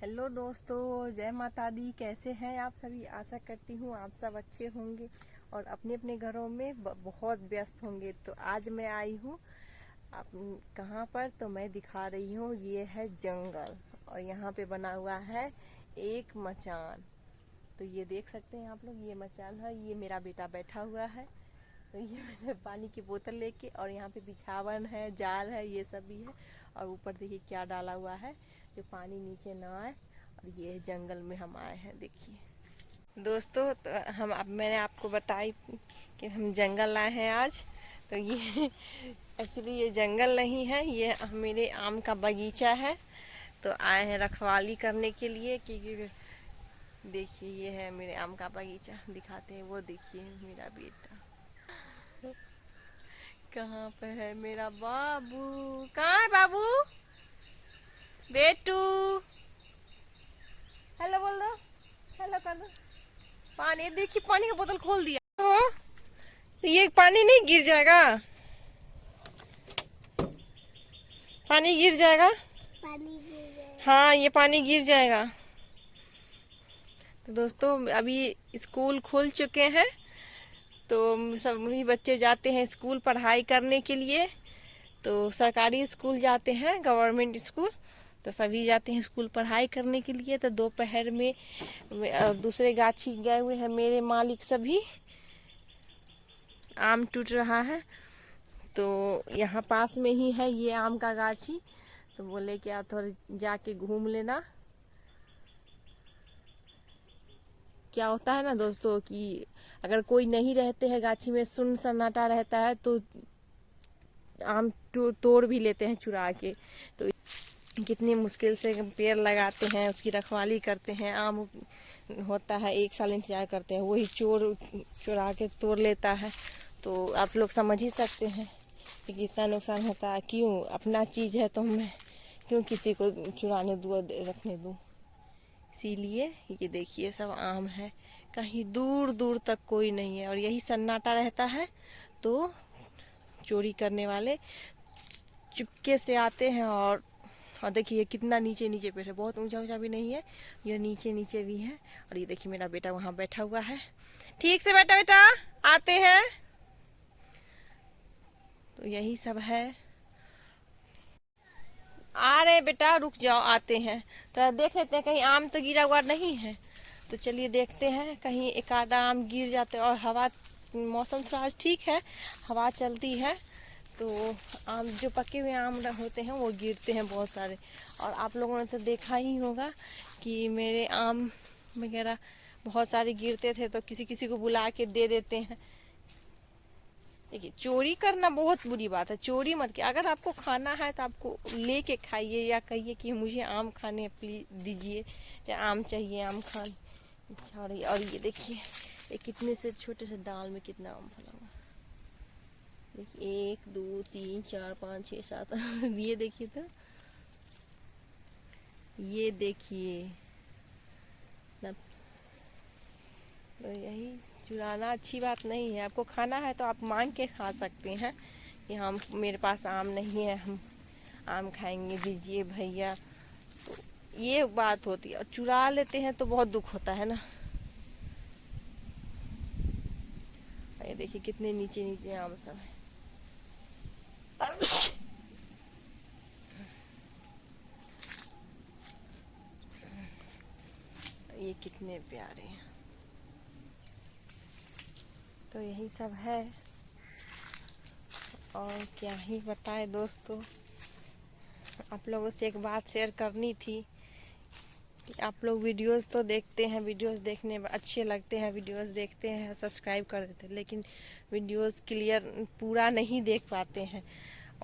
Hello दोस्तों, जय माता दी। कैसे हैं आप सभी? आशा करती हूँ आप सब अच्छे होंगे और अपने अपने घरों में बहुत व्यस्त होंगे। तो आज मैं आई हूँ कहाँ पर, तो मैं दिखा रही हूँ। ये है जंगल और यहाँ पे बना हुआ है एक मचान। तो ये देख सकते हैं आप लोग, ये मचान है। ये मेरा बेटा बैठा हुआ है। तो ये मैंने पानी की बोतल लेके, और यहाँ पे बिछावन है, जाल है, ये सब भी है। और ऊपर देखिए क्या डाला हुआ है जो पानी नीचे ना आए। और ये जंगल में हम आए हैं, देखिए दोस्तों। तो मैंने आपको बताई कि हम जंगल आए हैं आज। तो ये एक्चुअली ये जंगल नहीं है, ये मेरे आम का बगीचा है। तो आए हैं रखवाली करने के लिए, क्योंकि देखिए ये है मेरे आम का बगीचा। दिखाते हैं, वो देखिए मेरा बेटा कहाँ पे है। मेरा बाबू कहाँ है? बाबू, बेटू, हेलो बोल दो, हेलो कर दो। पानी देखिए, पानी का बोतल खोल दिया हो। तो ये पानी नहीं गिर जाएगा? पानी गिर जाएगा। पानी गिर गया। हाँ, ये पानी गिर जाएगा। तो दोस्तों, अभी स्कूल खुल चुके हैं। तो सभी बच्चे जाते हैं स्कूल पढ़ाई करने के लिए। तो सरकारी स्कूल जाते हैं, गवर्नमेंट स्कूल। तो सभी जाते हैं स्कूल पढ़ाई करने के लिए। तो दोपहर में दूसरे गाछी गए हुए हैं मेरे मालिक सभी। आम टूट रहा है, तो यहाँ पास में ही है ये आम का गाछी। तो बोले कि आप थोड़ा जाके घूम लेना। क्या होता है ना दोस्तों कि अगर कोई नहीं रहते हैं गाछी में, सुन सन्नाटा रहता है, तो आम तोड़ भी लेते हैं चुरा के। तो कितनी मुश्किल से पेड़ लगाते हैं, उसकी रखवाली करते हैं। आम होता है, एक साल इंतजार करते हैं, वही चोर चुरा के तोड़ लेता है। तो आप लोग समझ ही सकते हैं कि कितना नुकसान होता है। क्यों, अपना चीज़ है तो मैं क्यों किसी को चुराने दूँ, रखने दूँ। इसीलिए ये देखिए सब आम है, कहीं दूर दूर तक कोई नहीं है। और यही सन्नाटा रहता है तो चोरी करने वाले चुपके से आते हैं। और देखिए कितना नीचे नीचे पेड़ है, बहुत ऊंचा ऊंचा भी नहीं है, ये नीचे नीचे भी है। और ये देखिए मेरा बेटा वहाँ बैठा हुआ है। ठीक से बैठा, बेटा आते हैं। तो यही सब है। आ रहे बेटा, रुक जाओ, आते हैं। तो देख लेते हैं कहीं आम तो गिरा हुआ नहीं है। तो चलिए देखते हैं, कहीं एक आधा आम गिर जाते। और हवा, मौसम थोड़ा आज ठीक है, हवा चलती है। तो आम जो पके हुए आम होते हैं वो गिरते हैं बहुत सारे। और आप लोगों ने तो देखा ही होगा कि मेरे आम वगैरह बहुत सारे गिरते थे, तो किसी किसी को बुला के दे देते हैं। देखिए, चोरी करना बहुत बुरी बात है, चोरी मत कीजिए। अगर आपको खाना है तो आपको लेके खाइए, या कहिए कि मुझे आम खाने प्लीज दीजिए, चाहे आम चाहिए, आम खा। और ये देखिए, ये कितने से छोटे से डाल में कितना आम फला हुआ। देखिए 1 2 3 4 5 6 7 ये देखिए, तो ये देखिए। तो यही चुराना अच्छी बात नहीं है। आपको खाना है तो आप मांग के खा सकते हैं कि हम, मेरे पास आम नहीं है, हम आम खाएंगे, दीजिए भैया। तो ये बात होती है। और चुरा लेते हैं तो बहुत दुख होता है ना। ये देखिए कितने नीचे नीचे आम सब है। ये कितने प्यारे हैं। तो यही सब है। और क्या ही बताएं दोस्तों, आप लोगों से एक बात शेयर करनी थी। आप लोग वीडियोस तो देखते हैं, वीडियोस देखने में अच्छे लगते हैं, वीडियोस देखते हैं, सब्सक्राइब कर देते हैं, लेकिन वीडियोस क्लियर पूरा नहीं देख पाते हैं।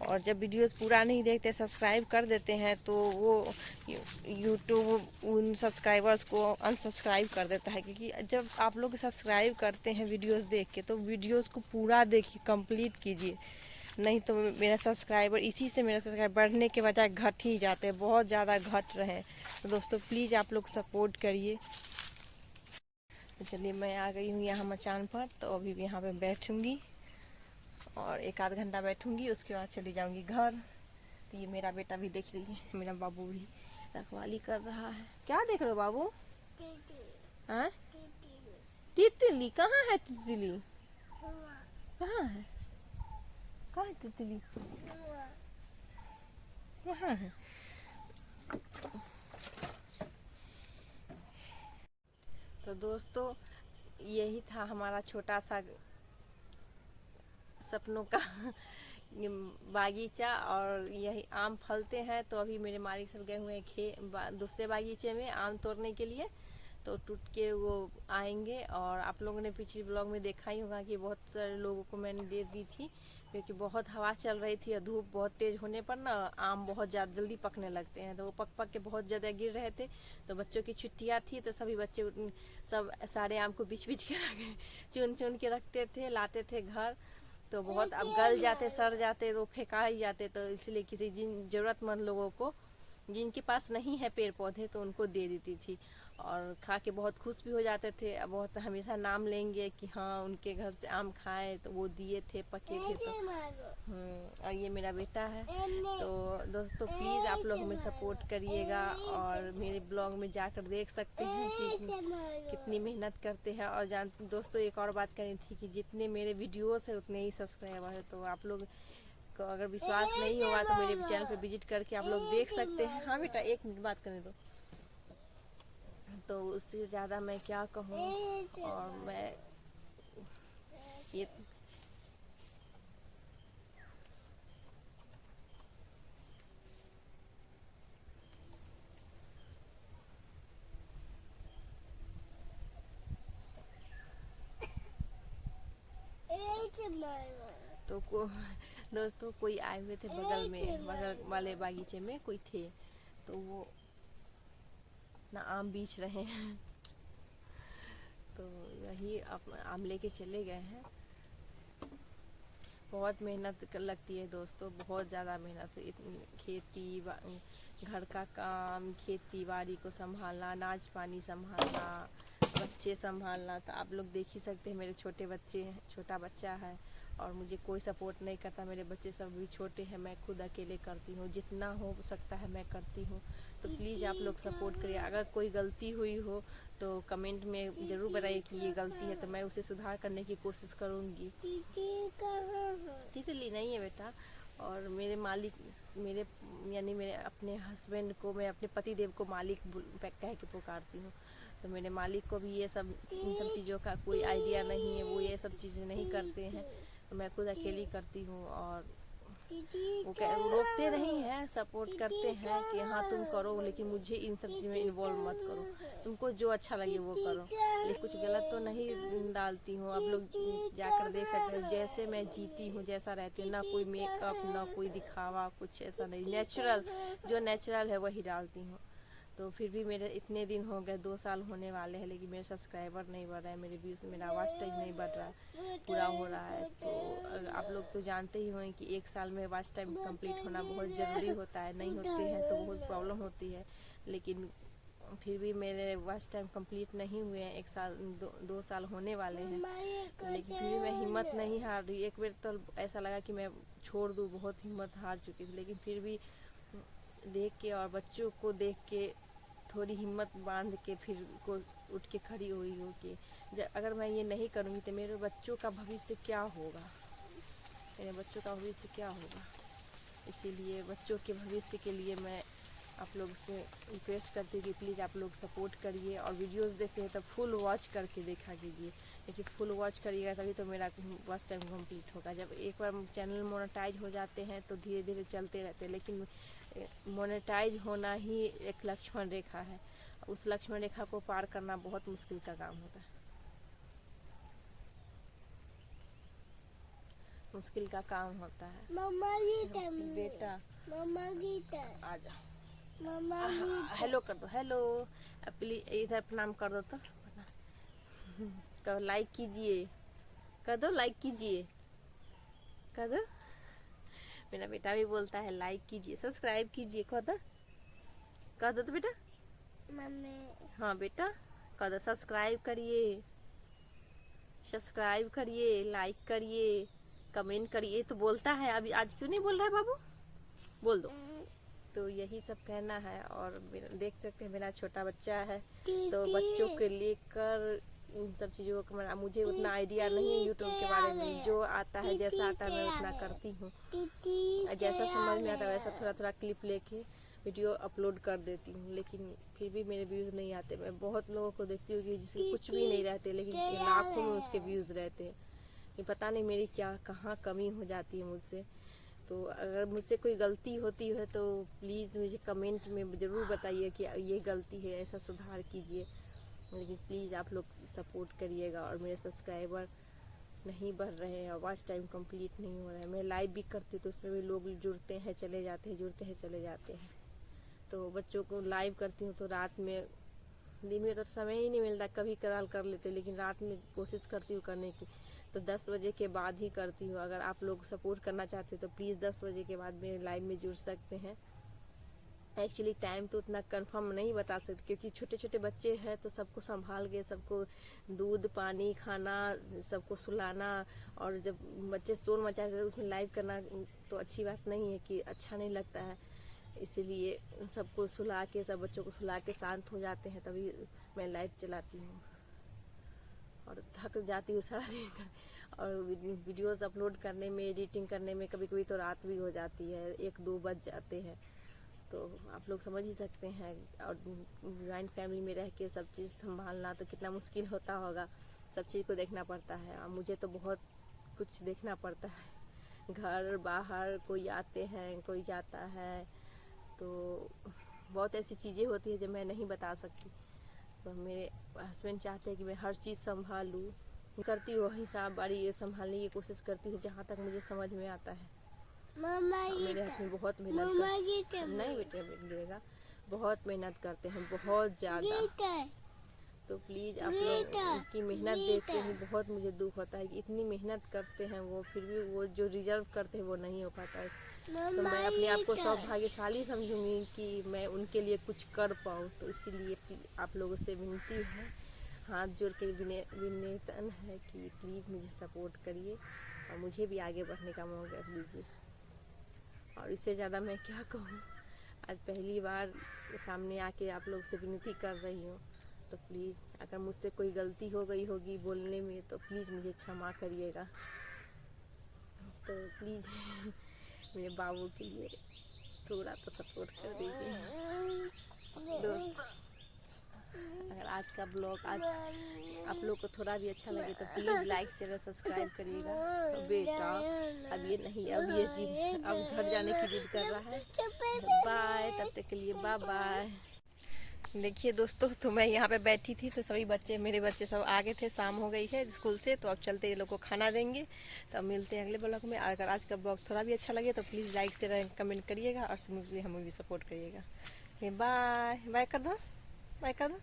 और जब वीडियोस पूरा नहीं देखते, सब्सक्राइब कर देते हैं, तो वो यूट्यूब उन सब्सक्राइबर्स को अनसब्सक्राइब कर देता है। क्योंकि जब आप लोग सब्सक्राइब करते हैं वीडियोस देख के, तो वीडियोस को पूरा देखिए, कंप्लीट कीजिए। नहीं तो मेरा सब्सक्राइबर, इसी से मेरा सब्सक्राइबर बढ़ने के बजाय घट ही जाते हैं, बहुत ज़्यादा घट रहे हैं। तो दोस्तों प्लीज़ आप लोग सपोर्ट करिए। तो चलिए, मैं आ गई हूँ यहाँ मचान पर। तो अभी भी यहाँ पे बैठूँगी और 1 आध घंटा बैठूँगी, उसके बाद चली जाऊँगी घर। तो ये मेरा बेटा भी देख रही है, मेरा बाबू भी रखवाली कर रहा है। क्या देख रहे हो बाबू? दीदी हाँ, दीदी तितली कहाँ है? तितली हुआ कहाँ है? कहाँ है तितली? हुआ यहाँ है। तो दोस्तों, यही था हमारा छोटा सा सपनों का बागीचा। और यही आम फलते हैं, तो अभी मेरे मालिक सब गए हुए हैं दूसरे बागीचे में आम तोड़ने के लिए। तो टूट के वो आएंगे। और आप लोगों ने पिछले ब्लॉग में देखा ही होगा कि बहुत सारे लोगों को मैंने दे दी थी, क्योंकि बहुत हवा चल रही थी और धूप बहुत तेज़ होने पर ना आम बहुत ज़्यादा जल्दी पकने लगते हैं। तो वो पक पक के बहुत ज़्यादा गिर रहे थे। तो बच्चों की छुट्टियाँ थी, तो सभी बच्चे सब सारे आम को बिछ बिछ के चुन चुन के रखते थे, लाते थे घर। तो बहुत अब गल जाते, सड़ जाते, तो फेंका ही जाते। तो इसलिए किसी जिन ज़रूरतमंद लोगों को, जिनके पास नहीं है पेड़ पौधे, तो उनको दे देती थी। और खा के बहुत खुश भी हो जाते थे। अब बहुत हमेशा नाम लेंगे कि हाँ उनके घर से आम खाए, तो वो दिए थे, पके थे। तो और ये मेरा बेटा है। तो दोस्तों प्लीज़ आप लोग हमें सपोर्ट करिएगा, और मेरे ब्लॉग में जाकर देख सकते हैं कि कितनी मेहनत करते हैं। और दोस्तों एक और बात करनी थी कि जितने मेरे वीडियोस है उतने ही सब्सक्राइबर है। तो आप लोग को अगर विश्वास नहीं होगा तो मेरे चैनल पर विजिट करके आप लोग देख सकते हैं। हाँ बेटा, 1 मिनट बात करने दो। तो उससे ज़्यादा मैं क्या कहूँ। और मैं ये तो दोस्तों कोई आए हुए थे बगल में, बगल वाले बागीचे में कोई थे, तो वो अपना आम बेच रहे हैं। तो यही आम लेके चले गए हैं। बहुत मेहनत लगती है दोस्तों, बहुत ज़्यादा मेहनत। खेती घर का काम, खेती बाड़ी को संभालना, अनाज पानी संभालना, बच्चे संभालना। तो आप लोग देख ही सकते हैं मेरे छोटा बच्चा है, और मुझे कोई सपोर्ट नहीं करता। मेरे बच्चे सब भी छोटे हैं, मैं खुद अकेले करती हूँ, जितना हो सकता है मैं करती हूँ। तो प्लीज़ आप लोग सपोर्ट करिए। अगर कोई गलती हुई हो तो कमेंट में ज़रूर बताइए कि ये गलती है, तो मैं उसे सुधार करने की कोशिश करूँगी। तितली नहीं है बेटा। और मेरे मालिक, यानी मेरे अपने हस्बैंड को, मैं अपने पति देव को मालिक कह के पुकारती हूँ। तो मेरे मालिक को भी ये सब इन सब चीज़ों का कोई आइडिया नहीं है, वो ये सब चीज़ें नहीं करते हैं। तो मैं खुद अकेली करती हूँ। और वो रोकते नहीं हैं, सपोर्ट करते हैं कि हाँ तुम करो, लेकिन मुझे इन सब चीज़ में इन्वॉल्व मत करो, तुमको जो अच्छा लगे वो करो। लेकिन कुछ गलत तो नहीं डालती हूँ। आप लोग जाकर देख सकते हैं जैसे मैं जीती हूँ, जैसा रहती हूँ, ना कोई मेकअप, ना कोई दिखावा, कुछ ऐसा नहीं। नेचुरल, जो नेचुरल है वही डालती हूँ। तो फिर भी मेरे इतने दिन हो गए, 2 साल होने वाले हैं, लेकिन मेरे सब्सक्राइबर नहीं बढ़ रहे हैं, मेरे व्यूज़, मेरा वॉच टाइम नहीं बढ़ रहा है, पूरा हो रहा है। तो आप लोग तो जानते ही होंगे कि 1 साल में वॉच टाइम कंप्लीट होना बहुत ज़रूरी होता है। नहीं होते हैं तो बहुत प्रॉब्लम होती है। लेकिन फिर भी मेरे वॉच टाइम कंप्लीट नहीं हुए हैं। 1 साल 2 साल होने वाले हैं, लेकिन फिर भी मैं हिम्मत नहीं हार रही। एक बार तो ऐसा लगा कि मैं छोड़ दूँ, बहुत हिम्मत हार चुकी थी, लेकिन फिर भी देख के और बच्चों को देख के थोड़ी हिम्मत बांध के फिर को उठ के खड़ी हुई हो कि अगर मैं ये नहीं करूँगी तो मेरे बच्चों का भविष्य क्या होगा, मेरे बच्चों का भविष्य क्या होगा। इसीलिए बच्चों के भविष्य के लिए मैं आप लोग से रिक्वेस्ट करती हूँ कि प्लीज़ आप लोग सपोर्ट करिए। और वीडियोस देखते हैं तो फुल वॉच करके देखा कीजिए, क्योंकि फुल वॉच करिएगा तभी तो मेरा वॉच टाइम कंप्लीट होगा। जब एक बार चैनल मोनेटाइज हो जाते हैं तो धीरे धीरे चलते रहते हैं, लेकिन मोनेटाइज होना ही एक लक्ष्मण रेखा है। उस लक्ष्मण रेखा को पार करना बहुत मुश्किल का काम होता है, मुश्किल का काम होता है। मम्मा गीता बेटा मम्मा गीता आ जा, मम्मा गीता हेलो कर दो, हेलो। प्लीज इधर प्रणाम कर दो, तो लाइक कीजिए, कर दो, लाइक कीजिए, कर दो। मेरा बेटा भी बोलता है लाइक कीजिए, सब्सक्राइब कीजिए, कर दो तो बेटा। मम्मी हाँ बेटा, कर दो, सब्सक्राइब करिए, सब्सक्राइब करिए, लाइक करिए, कमेंट करिए। तो बोलता है, अभी आज क्यों नहीं बोल रहा है बाबू? बोल दो, तो यही सब कहना है। और देख सकते हैं मेरा छोटा बच्चा है, तो बच्चों के लेकर इन सब चीज़ों का मुझे उतना आइडिया नहीं है यूट्यूब के बारे में। जो आता है जैसा आता है मैं उतना करती हूँ, जैसा समझ में आता है वैसा थोड़ा थोड़ा क्लिप लेके वीडियो अपलोड कर देती हूँ। लेकिन फिर भी मेरे व्यूज़ नहीं आते। मैं बहुत लोगों को देखती हूँ कि जिसके कुछ भी नहीं रहते लेकिन लाखों में उसके व्यूज़ रहते हैं। ये पता नहीं मेरी क्या कहाँ कमी हो जाती है मुझसे। तो अगर मुझसे कोई गलती होती है तो प्लीज़ मुझे कमेंट में ज़रूर बताइए कि ये गलती है, ऐसा सुधार कीजिए। लेकिन प्लीज़ आप लोग सपोर्ट करिएगा। और मेरे सब्सक्राइबर नहीं बढ़ रहे हैं और वॉच टाइम कंप्लीट नहीं हो रहा है। मैं लाइव भी करती हूँ तो उसमें भी लोग जुड़ते हैं चले जाते हैं, जुड़ते हैं चले जाते हैं। तो बच्चों को लाइव करती हूँ तो रात में, दिन में तो समय ही नहीं मिलता, कभी कदाल कर लेते, लेकिन रात में कोशिश करती हूँ करने की। तो 10 बजे के बाद ही करती हूँ। अगर आप लोग सपोर्ट करना चाहते हैं तो प्लीज़ 10 बजे के बाद मेरे लाइव में जुड़ सकते हैं। एक्चुअली टाइम तो उतना कंफर्म नहीं बता सकते क्योंकि छोटे छोटे बच्चे हैं तो सबको संभाल के, सबको दूध पानी खाना, सबको सुलाना, और जब बच्चे शोर मचाते हैं उसमें लाइव करना तो अच्छी बात नहीं है, कि अच्छा नहीं लगता है। इसीलिए सबको सुला के, सब बच्चों को सुला के शांत हो जाते हैं तभी मैं लाइव चलाती हूँ। और थक जाती हूँ सारा दिन और वीडियोस अपलोड करने में, एडिटिंग करने में कभी कभी तो रात भी हो जाती है, 1-2 बज जाते हैं। तो आप लोग समझ ही सकते हैं। और जॉइंट फैमिली में रह के सब चीज़ संभालना तो कितना मुश्किल होता होगा। सब चीज़ को देखना पड़ता है और मुझे तो बहुत कुछ देखना पड़ता है। घर बाहर कोई आते हैं, कोई जाता है, तो बहुत ऐसी चीज़ें होती है जो मैं नहीं बता सकती। तो मेरे हस्बैंड चाहते हैं कि मैं हर चीज़ संभालूँ, करती हूँ हिसाब बारी ये संभालने की कोशिश करती हूँ जहाँ तक मुझे समझ में आता है। मेरे हस्बैंड बहुत मेहनत करते, नहीं बेटे गिरेगा, बहुत मेहनत करते हैं, बहुत ज़्यादा। तो प्लीज़ आप लोग उनकी मेहनत देख के ही बहुत मुझे दुख होता है कि इतनी मेहनत करते हैं वो, फिर भी वो जो रिजर्व करते हैं वो नहीं हो पाता है। तो मैं अपने आप को सौभाग्यशाली समझूंगी कि मैं उनके लिए कुछ कर पाऊँ। तो इसीलिए आप लोगों से विनती है, हाथ जोड़ के विनती है कि प्लीज़ मुझे सपोर्ट करिए और मुझे भी आगे बढ़ने का मौका दीजिए। और इससे ज़्यादा मैं क्या कहूँ। आज पहली बार सामने आके आप लोग से विनती कर रही हूँ। तो प्लीज़ अगर मुझसे कोई गलती हो गई होगी बोलने में तो प्लीज़ मुझे क्षमा करिएगा। तो प्लीज़ मेरे बाबू के लिए थोड़ा तो सपोर्ट कर दीजिए। दोस्त, अगर आज का ब्लॉग आज आप लोग को थोड़ा भी अच्छा लगे तो प्लीज़ लाइक शेयर सब्सक्राइब करिएगा। तो बेटा अब ये नहीं, अब ये जिद, अब घर जाने की जिद कर रहा है। बाय, तब तक के लिए बाय बाय। देखिए दोस्तों, तो मैं यहाँ पे बैठी थी तो सभी बच्चे, मेरे बच्चे सब आगे थे, शाम हो गई है स्कूल से, तो अब चलते ये लोग को खाना देंगे। तो अब मिलते हैं अगले ब्लॉग में। अगर आज का ब्लॉग थोड़ा भी अच्छा लगे तो प्लीज़ लाइक से कमेंट करिएगा और हमें भी सपोर्ट करिएगा। बाय बाय कर दो, बाय कर दो।